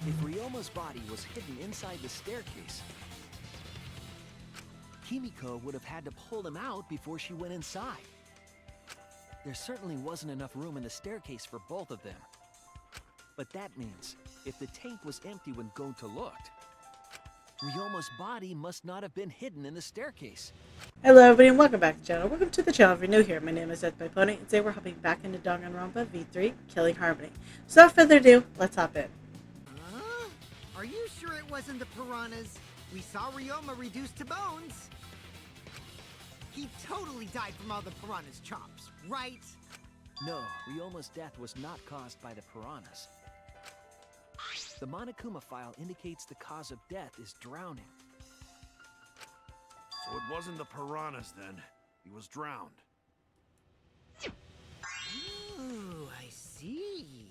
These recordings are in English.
If Ryoma's body was hidden inside the staircase, Himiko would have had to pull him out before she went inside. There certainly wasn't enough room in the staircase for both of them. But that means, if the tank was empty when Gonta looked, Ryoma's body must not have been hidden in the staircase. Hello everybody and welcome back to the channel. Welcome to the channel if you're new here. My name is Ed My Pony and today we're hopping back into Danganronpa V3, Killing Harmony. So without further ado, let's hop in. Are you sure it wasn't the piranhas? We saw Ryoma reduced to bones. He totally died from all the piranhas' chops, right? No, Ryoma's death was not caused by the piranhas. The Monokuma file indicates the cause of death is drowning. So it wasn't the piranhas then. He was drowned. Ooh, I see.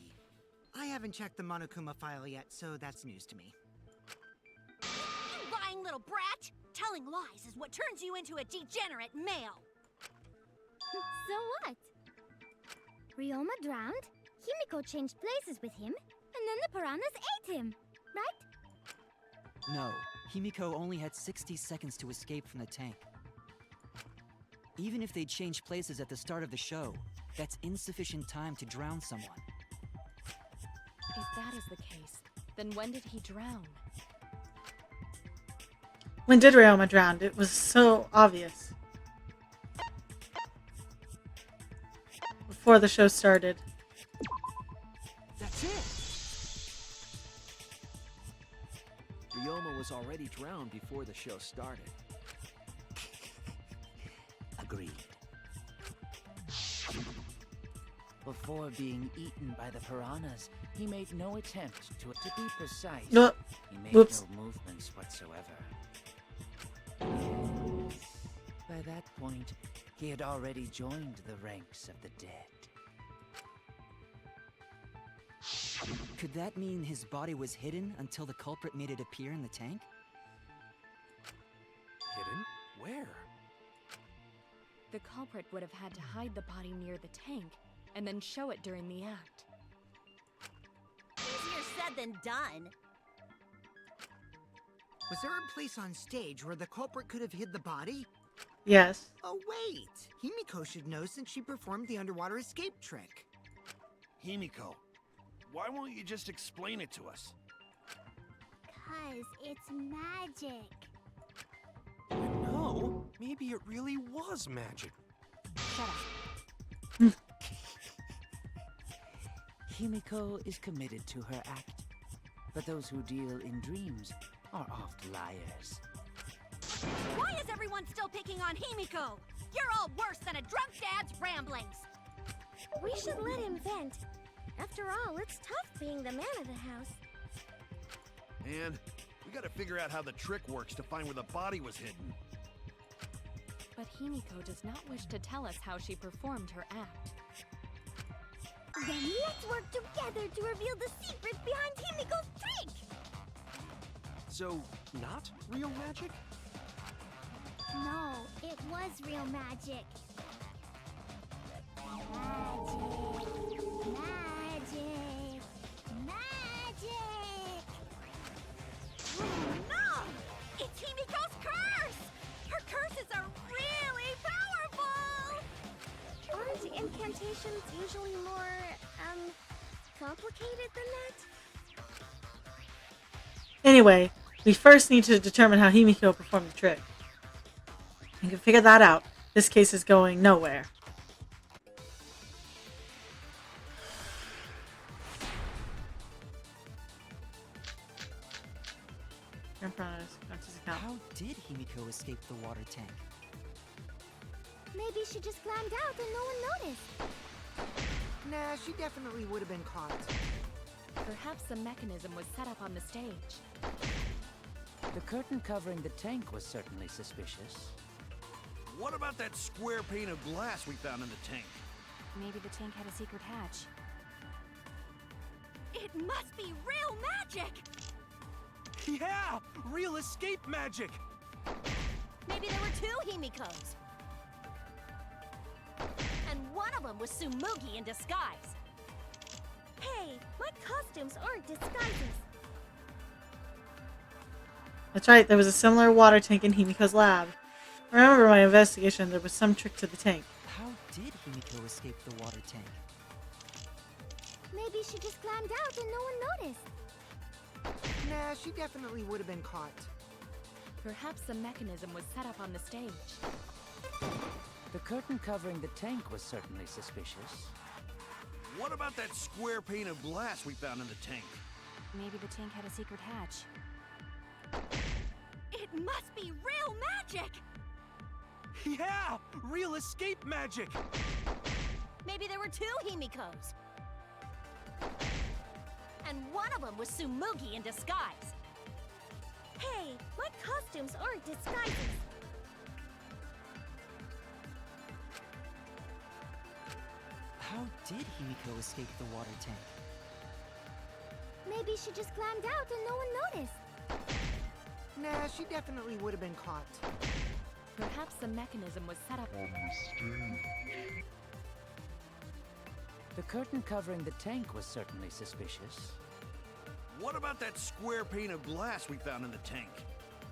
I haven't checked the Monokuma file yet, so that's news to me. You lying little brat! Telling lies is what turns you into a degenerate male. So what? Ryoma drowned, Himiko changed places with him, and then the piranhas ate him, right? No, Himiko only had 60 seconds to escape from the tank. Even if they changed places at the start of the show, that's insufficient time to drown someone. If that is the case, then when did he drown? When did Ryoma drown? It was so obvious. Before the show started. That's it! Ryoma was already drowned before the show started. Agreed. Before being eaten by the piranhas, he made no attempt to be precise. No. He made Whoops. no movements whatsoever. By that point, he had already joined the ranks of the dead. Could that mean his body was hidden until the culprit made it appear in the tank? Hidden? Where? The culprit would have had to hide the body near the tank, and then show it during the act. Easier said than done. Was there a place on stage where the culprit could have hid the body? Yes. Oh wait, Himiko should know since she performed the underwater escape trick. Himiko, why won't you just explain it to us? 'Cause it's magic. No, maybe it really was magic. Shut up. Himiko is committed to her act, but those who deal in dreams are oft liars. Why is everyone still picking on Himiko? You're all worse than a drunk dad's ramblings. We should let him vent. After all, it's tough being the man of the house. And we gotta figure out how the trick works to find where the body was hidden. But Himiko does not wish to tell us how she performed her act. Then let's work together to reveal the secret behind Himiko's trick! So, not real magic? No, it was real magic. Magic! Magic! Oh no! It's Himiko's curse! Her curses are really powerful! Aren't incantations usually more, complicated than that? Anyway, we first need to determine how Himiko performed the trick. We can figure that out. This case is going nowhere. How did Himiko escape the water tank? Maybe she just climbed out and no one noticed. Nah, she definitely would have been caught. Perhaps a mechanism was set up on the stage. The curtain covering the tank was certainly suspicious. What about that square pane of glass we found in the tank? Maybe the tank had a secret hatch. It must be real magic! Yeah! Real escape magic! Maybe there were two Himikos. And one of them was Tsumugi in disguise. Hey, my costumes aren't disguises. That's right, there was a similar water tank in Himiko's lab. I remember my investigation, there was some trick to the tank. How did Himiko escape the water tank? Maybe she just climbed out and no one noticed. Nah, she definitely would have been caught. Perhaps the mechanism was set up on the stage. The curtain covering the tank was certainly suspicious. What about that square pane of glass we found in the tank? Maybe the tank had a secret hatch. It must be real magic! Yeah! Real escape magic! Maybe there were two Himikos. And one of them was Tsumugi in disguise. Hey, my costumes aren't disguises. How did Himiko escape the water tank? Maybe she just climbed out and no one noticed. Nah, she definitely would have been caught. Perhaps the mechanism was set up on the stage. The curtain covering the tank was certainly suspicious. What about that square pane of glass we found in the tank?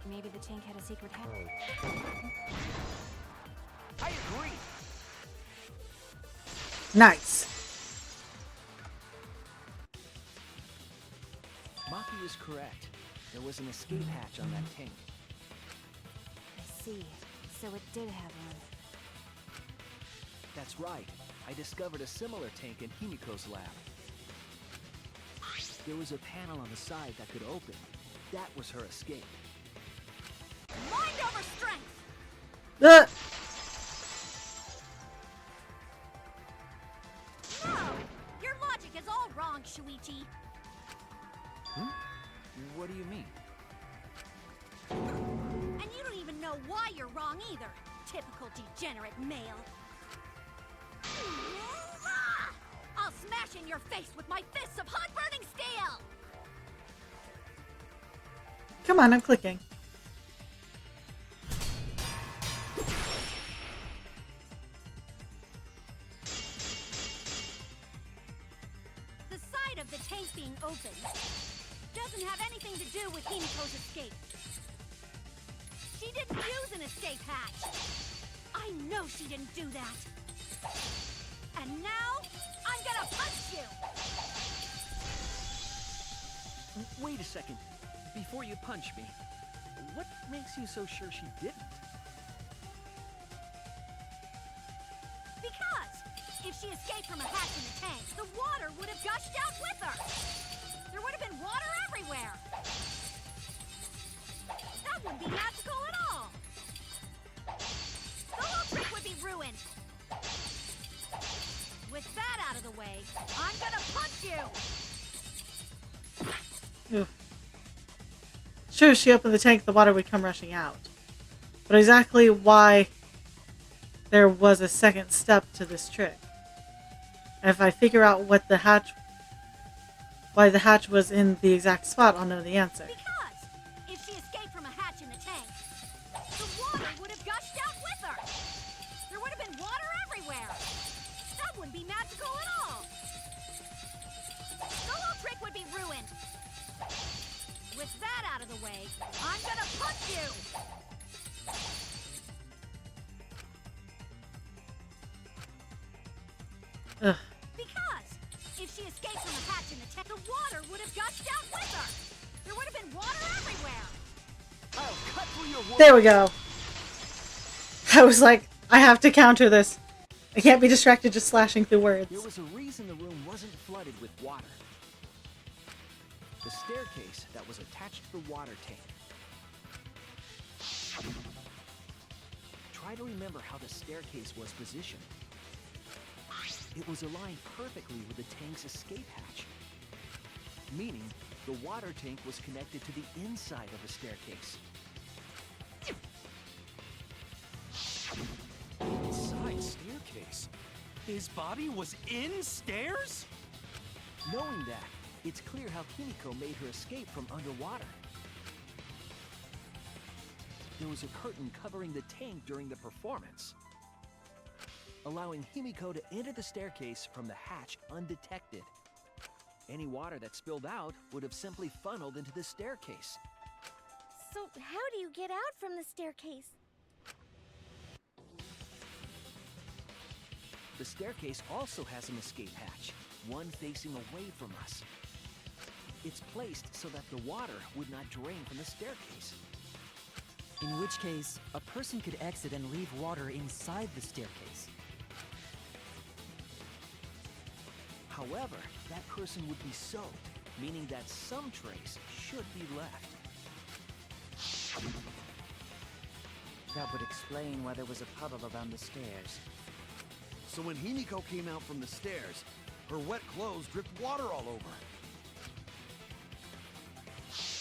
Maybe the tank had a secret hatch. I agree! Nice. Maki is correct. There was an escape hatch on that tank. I see. So it did have one. That's right. I discovered a similar tank in Himiko's lab. There was a panel on the side that could open. That was her escape. Mind over strength! Uh, No! Your logic is all wrong, Shuichi. What do you mean? And you don't even know why you're wrong either. Typical degenerate male. I'll smash in your face with my fists of hot burning steel! come on, I'm clicking. The side of the tank being open doesn't have anything to do with Himiko's escape. She didn't use an escape hatch. I know she didn't do that. And now, I'm gonna punch you! Wait a second. Before you punch me, what makes you so sure she didn't? Because if she escaped from a hatch in the tank, the water would have gushed out with her. There would have been water everywhere. That wouldn't be magical at all. The whole trick would be ruined. With that out of the way, I'm gonna punch you! Oof. Sure, if she opened the tank, the water would come rushing out. But exactly why there was a second step to this trick. And if I figure out what the hatch, why the hatch was in the exact spot, I'll know the answer. Because if she escaped from a hatch in the tank, the water would have gushed out with her. There would have been water everywhere. That wouldn't be magical at all. The whole trick would be ruined. With that out of the way, I'm gonna punch you! Ugh. Because if she escaped from a hatch in the tank, the water would have gushed out with her. There would have been water everywhere. I'll cut through your world. There we go. I was like, I have to counter this. I can't be distracted just slashing through words. There was a reason the room wasn't flooded with water. The staircase that was attached to the water tank. Try to remember how the staircase was positioned. It was aligned perfectly with the tank's escape hatch, meaning the water tank was connected to the inside of the staircase. Inside staircase? His body was in stairs? Knowing that, it's clear how Himiko made her escape from underwater. There was a curtain covering the tank during the performance, allowing Himiko to enter the staircase from the hatch undetected. Any water that spilled out would have simply funneled into the staircase. So how do you get out from the staircase? The staircase also has an escape hatch, one facing away from us. It's placed so that the water would not drain from the staircase. In which case, a person could exit and leave water inside the staircase. However, that person would be soaked, meaning that some trace should be left. That would explain why there was a puddle around the stairs. So when Himiko came out from the stairs, her wet clothes dripped water all over.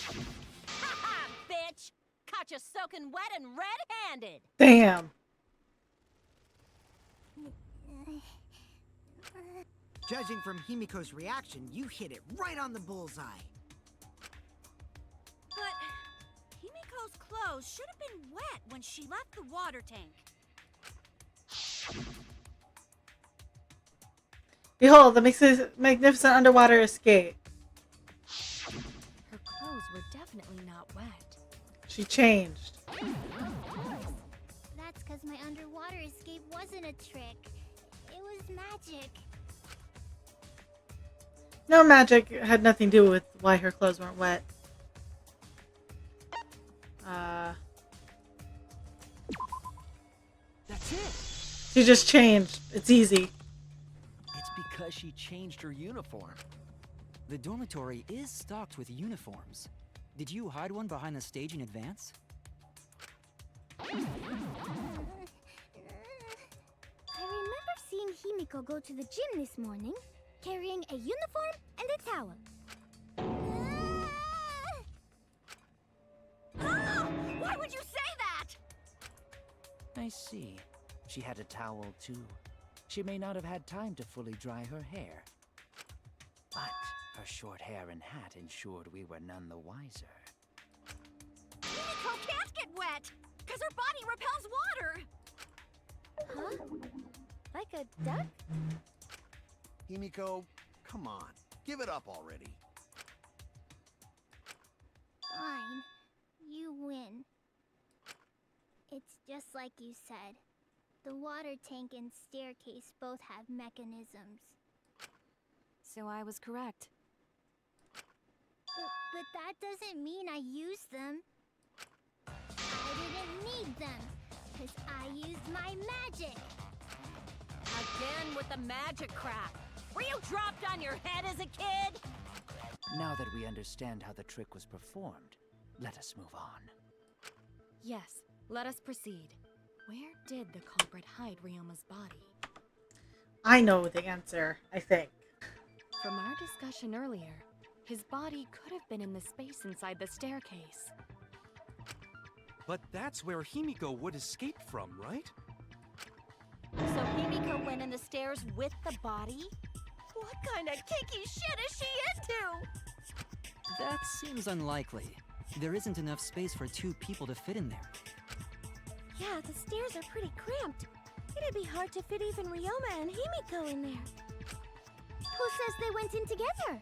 Ha-ha, bitch! Caught you soaking wet and red-handed! Damn. Judging from Himiko's reaction, you hit it right on the bullseye. But Himiko's clothes should have been wet when she left the water tank. Behold, the magnificent underwater escape. Her clothes were definitely not wet. She changed. That's because my underwater escape wasn't a trick. It was magic. No, magic had nothing to do with why her clothes weren't wet. That's it! She just changed. It's easy. It's because she changed her uniform. The dormitory is stocked with uniforms. Did you hide one behind the stage in advance? I remember seeing Himiko go to the gym this morning, carrying a uniform and a towel. Why would you say that? I see. She had a towel too. She may not have had time to fully dry her hair. But her short hair and hat ensured we were none the wiser. Himiko can't get wet, because her body repels water. Huh? Like a duck? Himiko, come on. Give it up already. Fine. You win. It's just like you said. The water tank and staircase both have mechanisms. So I was correct. But that doesn't mean I used them. I didn't need them, because I used my magic. Again with the magic crap. Were you dropped on your head as a kid? Now that we understand how the trick was performed, let us move on. Yes, let us proceed. Where did the culprit hide Ryoma's body? I know the answer, I think. From our discussion earlier, his body could have been in the space inside the staircase. But that's where Himiko would escape from, right? So Himiko went in the stairs with the body? What kind of kinky shit is she into? That seems unlikely. There isn't enough space for two people to fit in there. Yeah, the stairs are pretty cramped. It'd be hard to fit even Ryoma and Himiko in there. Who says they went in together?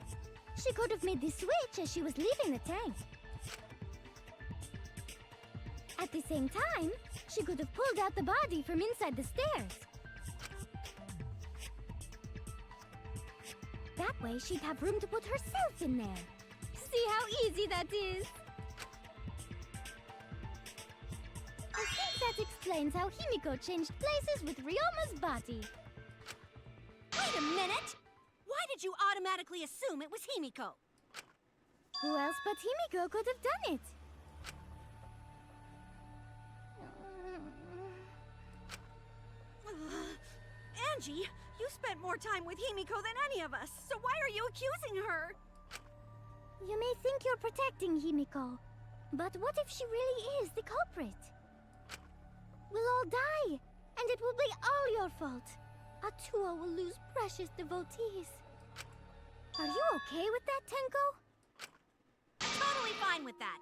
She could have made the switch as she was leaving the tank. At the same time, she could have pulled out the body from inside the stairs. That way, she'd have room to put herself in there. See how easy that is? I think that explains how Himiko changed places with Ryoma's body. Wait a minute! Why did you automatically assume it was Himiko? Who else but Himiko could have done it? Angie, you spent more time with Himiko than any of us, so why are you accusing her? You may think you're protecting Himiko, but what if she really is the culprit? We'll all die, and it will be all your fault. Atua will lose precious devotees. Are you okay with that, Tenko? I'm totally fine with that.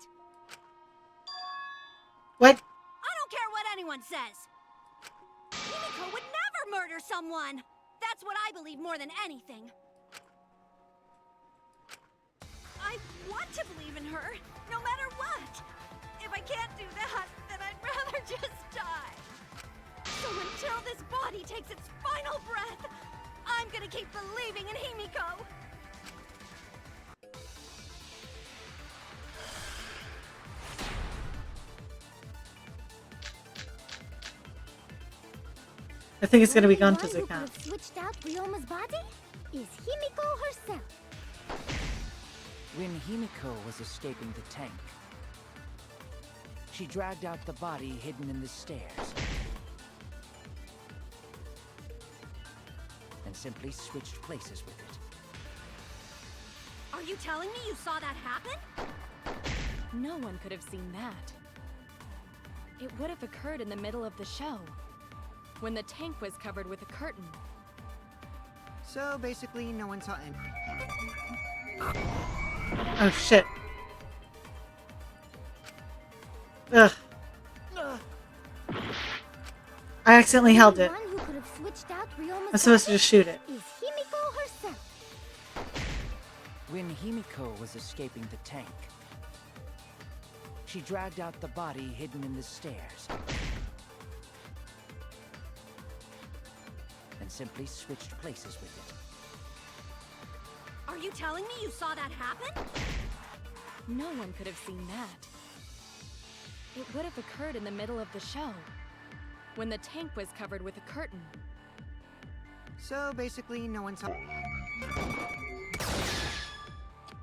What? I don't care what anyone says. Himiko would never murder someone. That's what I believe more than anything. I want to believe in her, no matter what. I can't do that, then I'd rather just die. So until this body takes its final breath, I'm gonna keep believing in Himiko. I think it's gonna be Only Gonta's one who account. could have switched out Ryoma's body is Himiko herself. When Himiko was escaping the tank, she dragged out the body hidden in the stairs and simply switched places with it. Are you telling me you saw that happen? No one could have seen that. It would have occurred in the middle of the show, when the tank was covered with a curtain. So basically, no one saw any. Oh shit. Ugh. I accidentally held it. One who could have switched out Ryoma's I'm supposed to body just shoot it. is Himiko herself. When Himiko was escaping the tank, she dragged out the body hidden in the stairs and simply switched places with it. Are you telling me you saw that happen? No one could have seen that. It would have occurred in the middle of the show, when the tank was covered with a curtain. So basically, no one saw.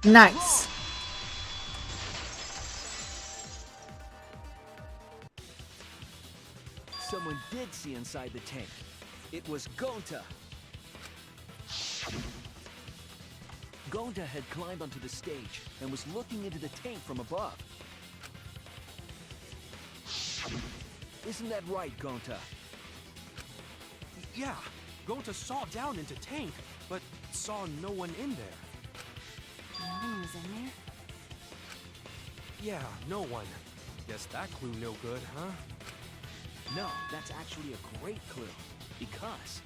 Nice. Someone did see inside the tank. It was Gonta. Gonta had climbed onto the stage and was looking into the tank from above. Isn't that right, Gonta? Yeah, Gonta saw down into tank, but saw no one in there. No one was in there? Yeah, no one. Guess that clue no good, huh? No, that's actually a great clue. Because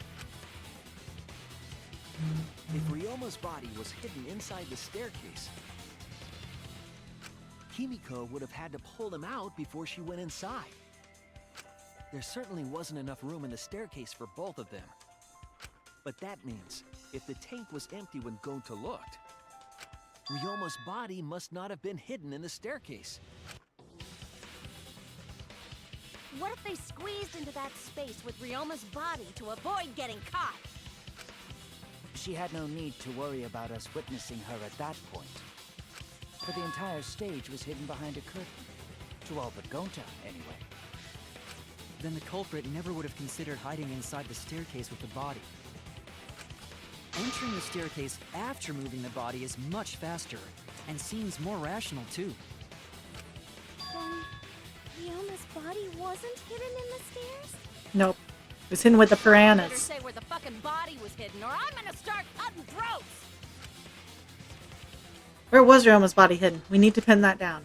if Ryoma's body was hidden inside the staircase, Himiko would have had to pull him out before she went inside. There certainly wasn't enough room in the staircase for both of them. But that means, if the tank was empty when Gonta looked, Ryoma's body must not have been hidden in the staircase. What if they squeezed into that space with Ryoma's body to avoid getting caught? She had no need to worry about us witnessing her at that point. For the entire stage was hidden behind a curtain. To all but Gonta, anyway. Then the culprit never would have considered hiding inside the staircase with the body. Entering the staircase after moving the body is much faster, and seems more rational too. Then Ryoma's body wasn't hidden in the stairs? Nope. It was hidden with the Better piranhas. say where the fucking body was hidden, or I'm gonna start cutting throats! Where was Ryoma's body hidden? We need to pin that down.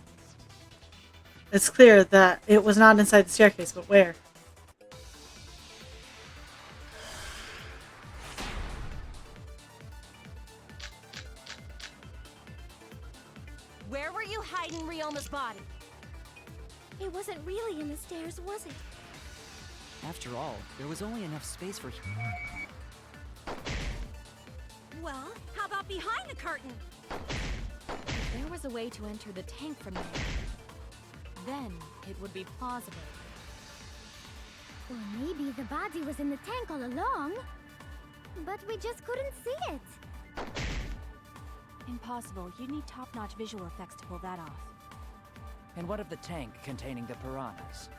It's clear that it was not inside the staircase, but where? Where were you hiding Ryoma's body? It wasn't really in the stairs, was it? After all, there was only enough space for... Well, how about behind the curtain? If there was a way to enter the tank from there, then it would be plausible. Or maybe the body was in the tank all along, but we just couldn't see it. Impossible. You'd need top-notch visual effects to pull that off. And what of the tank containing the piranhas?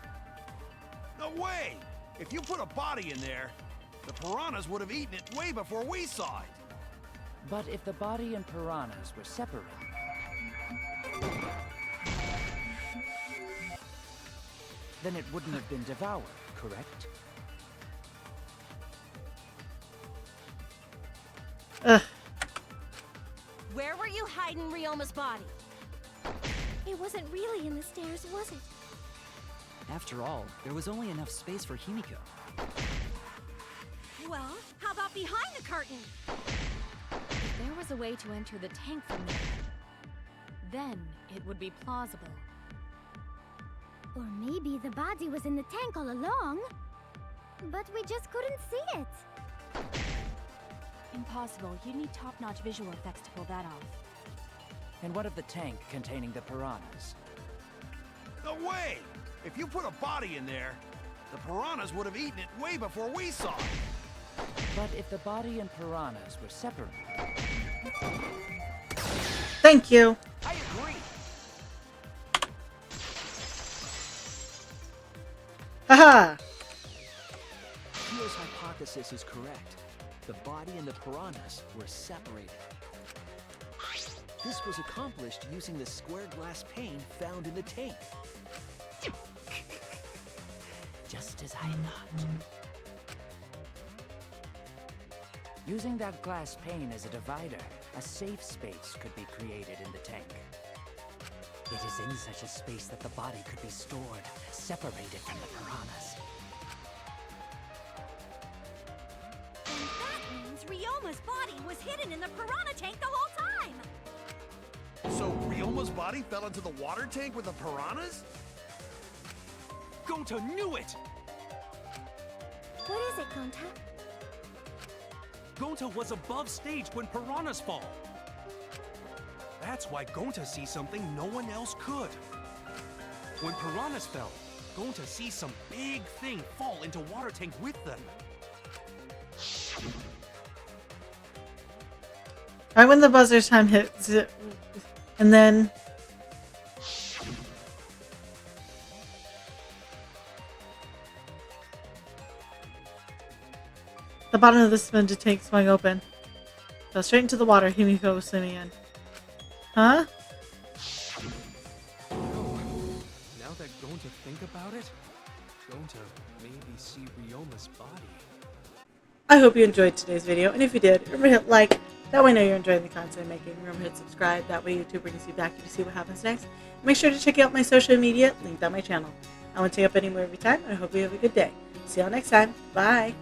No way! If you put a body in there, the piranhas would have eaten it way before we saw it. But if the body and piranhas were separated, then it wouldn't have been devoured, correct? Ugh. Where were you hiding Ryoma's body? It wasn't really in the stairs, was it? After all, there was only enough space for Himiko. Well, how about behind the curtain? If there was a way to enter the tank from there, then it would be plausible. Or maybe the body was in the tank all along, but we just couldn't see it. Impossible. You need top-notch visual effects to pull that off. And what of the tank containing the piranhas? No way! If you put a body in there, the piranhas would have eaten it way before we saw it. But if the body and piranhas were separate... Thank you. I agree. Haha. Kyo's hypothesis is correct. The body and the piranhas were separated. This was accomplished using the square glass pane found in the tank. Just as I thought. Using that glass pane as a divider, a safe space could be created in the tank. It is in such a space that the body could be stored, separated from the piranhas. And that means Ryoma's body was hidden in the piranha tank the whole time! So Ryoma's body fell into the water tank with the piranhas? Gonta knew it! What is it, Gonta? Gonta was above stage when piranhas fall. That's why Gonta sees something no one else could. When piranhas fell, Gonta sees some big thing fall into water tank with them. Right when the buzzer time hits, and then the bottom of the suspended tank swung open. Fell straight into the water Himiko was swimming in. Huh? Now that Gonta think about it, Gonta maybe see Ryoma's body. I hope you enjoyed today's video, and if you did, remember to hit like. That way I know you're enjoying the content I'm making. Remember to hit subscribe. That way YouTube brings you back to see what happens next. Make sure to check out my social media linked on my channel. I won't take up any more of your time, and I hope you have a good day. See y'all next time. Bye.